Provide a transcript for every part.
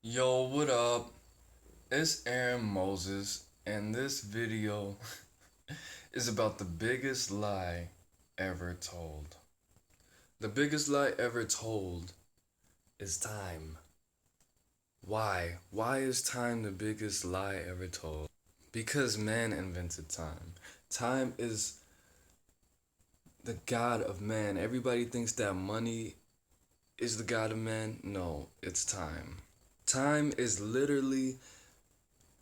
Yo, what up? It's AaroniMoses, and this video is about the biggest lie ever told. The biggest lie ever told is time. Why? Why is time the biggest lie ever told? Because man invented time. Time is the god of man. Everybody thinks that money is the god of man. No, it's time. Time is literally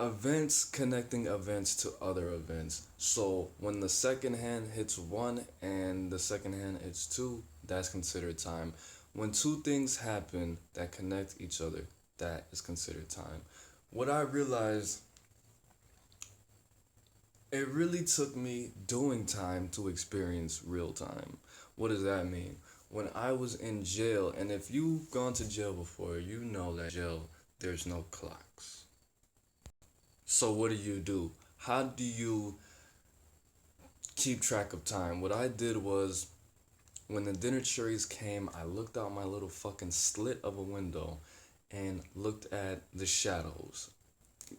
events connecting events to other events. So when the second hand hits one and the second hand hits two, that's considered time. When two things happen that connect each other, that is considered time. What I realized, it really took me doing time to experience real time. What does that mean? When I was in jail, and if you've gone to jail before, you know that jail there's no clocks. So what do? How do you keep track of time? What I did was when the dinner cherries came, I looked out my little fucking slit of a window and looked at the shadows.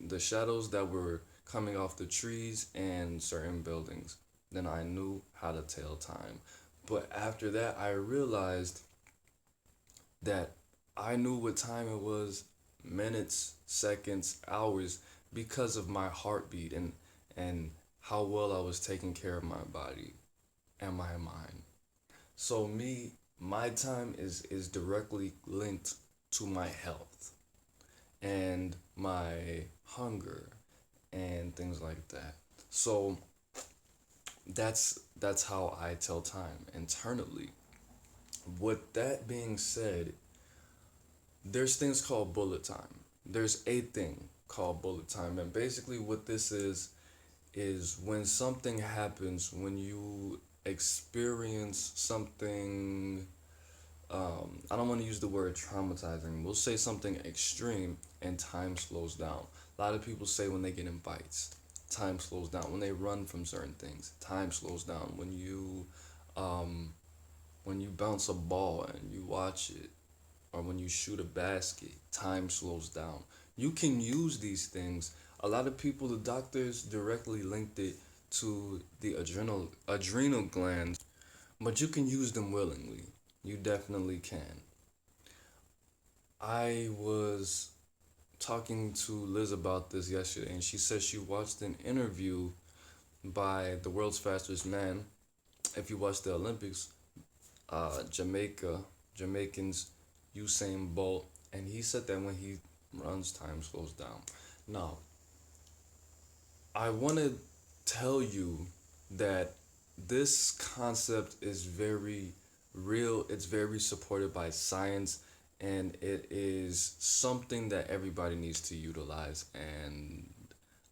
The shadows that were coming off the trees and certain buildings. Then I knew how to tell time. But after that, I realized that I knew what time it was, minutes, seconds, hours, because of my heartbeat and how well I was taking care of my body and my mind. So my time is directly linked to my health and my hunger and things like that. So that's how I tell time internally. With that being said, there's things called bullet time. There's a thing called bullet time, and basically what this is when something happens, when you experience something. I don't want to use the word traumatizing. We'll say something extreme, and time slows down. A lot of people say when they get in fights, time slows down. When they run from certain things, time slows down. Um, when you bounce a ball and you watch it, or when you shoot a basket, time slows down. You can use these things. A lot of people, the doctors directly linked it to the adrenal glands, but you can use them willingly. You definitely can. I was talking to Liz about this yesterday, and she said she watched an interview by the world's fastest man. If you watch the Olympics, Jamaicans, Usain Bolt, and he said that when he runs, time slows down. Now, I want to tell you that this concept is very real, it's very supported by science, and it is something that everybody needs to utilize. And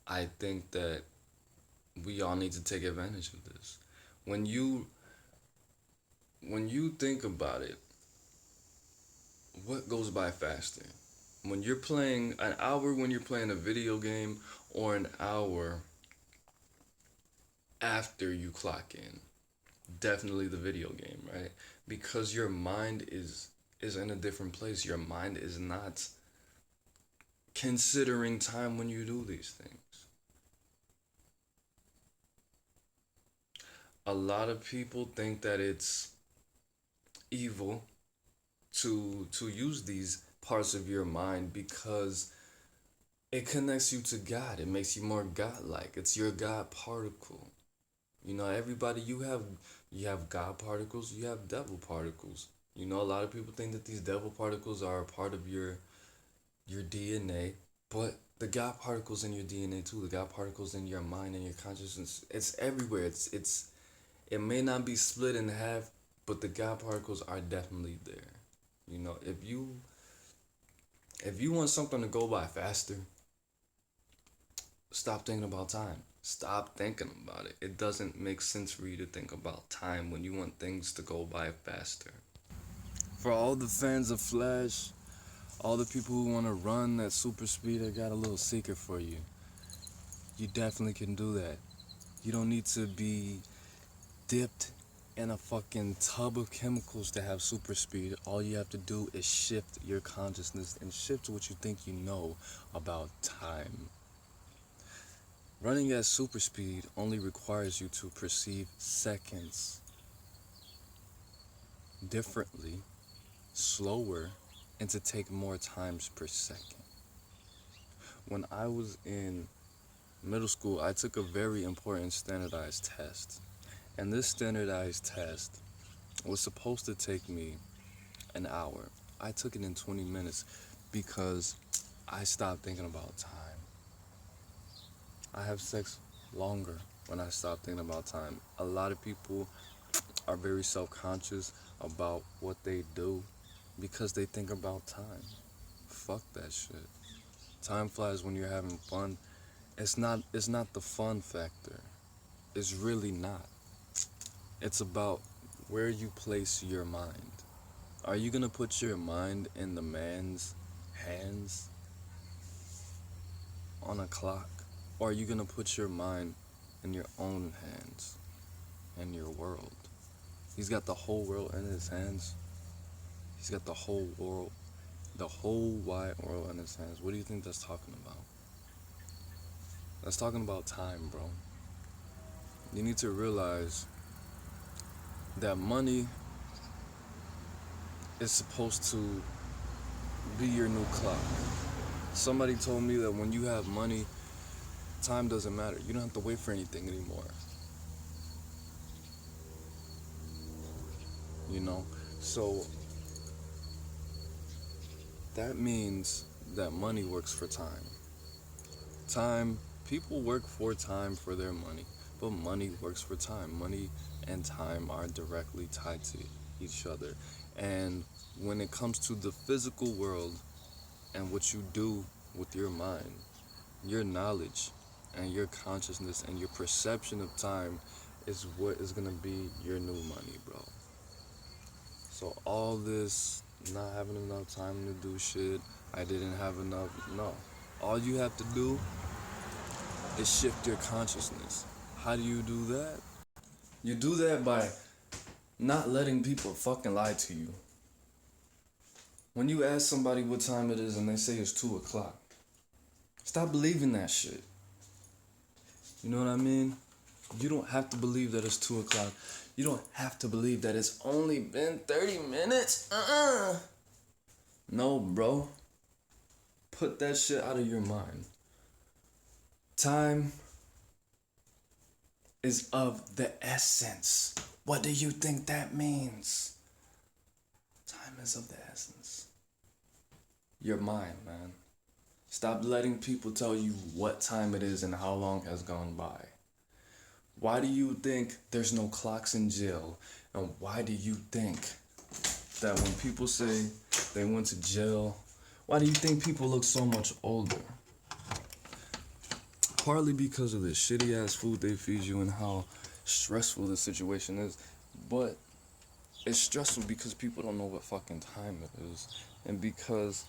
I think that we all need to take advantage of this. When you when you think about it, what goes by faster? When you're playing an hour when you're playing a video game or an hour after you clock in? Definitely the video game, right? Because your mind is in a different place. Your mind is not considering time when you do these things. A lot of people think that it's evil to use these parts of your mind because it connects you to God. It makes you more godlike. It's your God particle. You know, everybody you have God particles, you have devil particles. You know, a lot of people think that these devil particles are a part of your DNA, but the God particles in your DNA too. The God particles in your mind and your consciousness. It's everywhere. It may not be split in half, but the God particles are definitely there. You know, if you want something to go by faster, stop thinking about time. Stop thinking about it. It doesn't make sense for you to think about time when you want things to go by faster. For all the fans of Flash, all the people who want to run at super speed, I got a little secret for you. You definitely can do that. You don't need to be dipped in a fucking tub of chemicals that have super speed. All you have to do is shift your consciousness and shift what you think you know about time. Running at super speed only requires you to perceive seconds differently, slower, and to take more times per second. When I was in middle school, I took a very important standardized test. And this standardized test was supposed to take me an hour. I took it in 20 minutes because I stopped thinking about time. I have sex longer when I stop thinking about time. A lot of people are very self-conscious about what they do because they think about time. Fuck that shit. Time flies when you're having fun. It's not the fun factor. It's really not. It's about where you place your mind. Are you gonna put your mind in the man's hands on a clock? Or are you gonna put your mind in your own hands, in your world? He's got the whole world in his hands. He's got the whole world, the whole wide world in his hands. What do you think that's talking about? That's talking about time, bro. You need to realize that money is supposed to be your new clock. Somebody told me that when you have money, time doesn't matter. You don't have to wait for anything anymore. You know? So that means that money works for time. Time, people work for time for their money, but money works for time. Money and time are directly tied to each other. And when it comes to the physical world and what you do with your mind, your knowledge and your consciousness and your perception of time is what is gonna be your new money, bro. So all this not having enough time to do shit, I didn't have enough, no. All you have to do is shift your consciousness. How do you do that? You do that by not letting people fucking lie to you. When you ask somebody what time it is and they say it's 2 o'clock, stop believing that shit. You know what I mean? You don't have to believe that it's 2 o'clock. You don't have to believe that it's only been 30 minutes. No, bro. Put that shit out of your mind. Time is of the essence. What do you think that means? Time is of the essence. Your mind, man. Stop letting people tell you what time it is and how long has gone by. Why do you think there's no clocks in jail? And why do you think that when people say they went to jail, why do you think people look so much older? Partly because of the shitty ass food they feed you and how stressful the situation is. But it's stressful because people don't know what fucking time it is. And because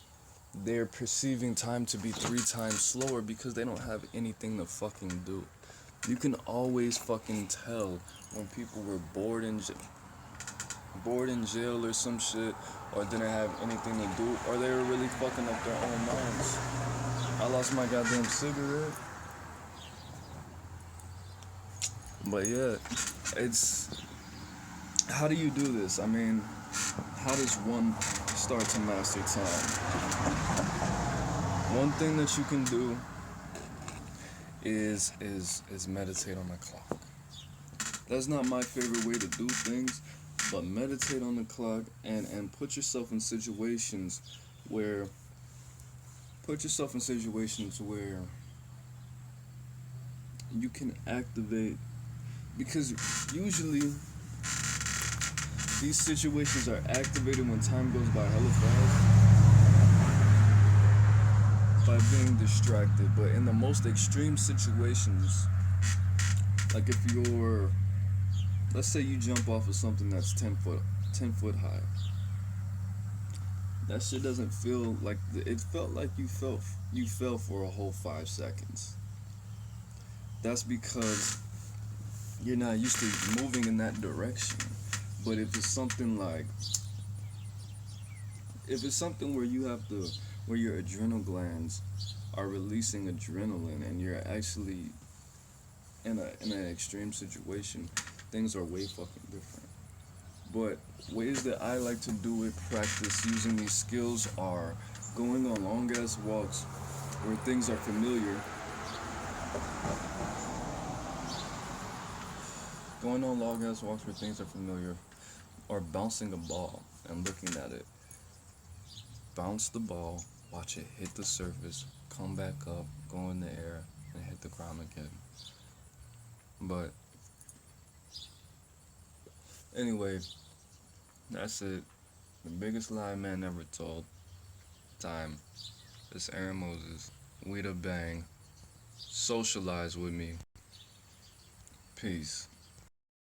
they're perceiving time to be 3 times slower because they don't have anything to fucking do. You can always fucking tell when people were bored in jail or some shit, or didn't have anything to do, or they were really fucking up their own minds. I lost my goddamn cigarette. But yeah, it's, how do you do this? I mean, how does one start to master time? One thing that you can do is meditate on the clock. That's not my favorite way to do things, but meditate on the clock and put yourself in situations where you can activate, because usually these situations are activated when time goes by hella fast by being distracted. But in the most extreme situations, like if you're, let's say you jump off of something that's 10 foot high, that shit doesn't feel like, it felt like you fell for a whole 5 seconds. That's because you're not used to moving in that direction. But if it's something where you have to, where your adrenal glands are releasing adrenaline and you're actually in an extreme situation, things are way fucking different. But ways that I like to do it, practice using these skills, are going on long ass walks where things are familiar, going on long ass walks where things are familiar, or bouncing a ball and looking at it. Bounce the ball, watch it hit the surface, come back up, go in the air, and hit the ground again. But anyway, that's it. The biggest lie man ever told. Time. It's Aaron Moses. We the bang. Socialize with me. Peace.